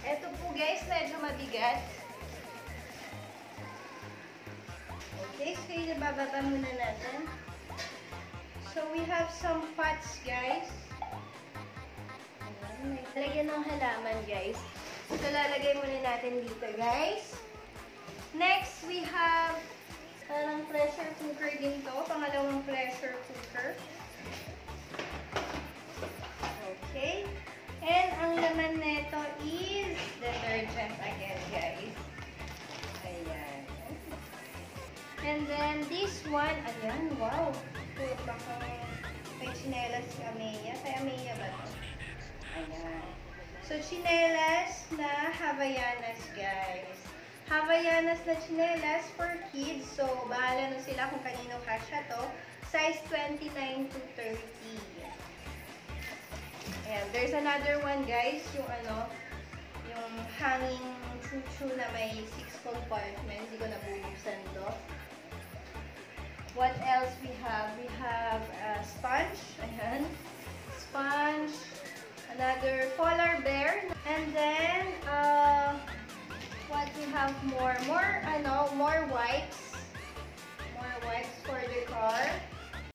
Ito po guys, medyo mabigat. Okay, so ibababa muna natin. So we have some pots guys. Ayan, lagyan ng halaman guys. So lalagay muna natin dito guys. Next, we have parang pressure cooker din to. Pangalawang pressure cooker. Okay. And ang laman nito is detergent again, guys. Ayan. And then this one, ayan, wow. Puro baka may chinelas si Ameya. Kay Ameya ba ito? Ayan. So, chinelas na Havaianas, guys. Havaianas na chinelas for kids. So, bahala na sila kung kanino kasya to. Size 29 to 30. Ayan, there's another one guys, yung yung hanging chuchu na may 6 compartments. Hindi ko nabubuksan to. What else we have? We have a sponge. Ayan. Sponge. Another polar bear. And then, what we have more? More wipes. More wipes for the car.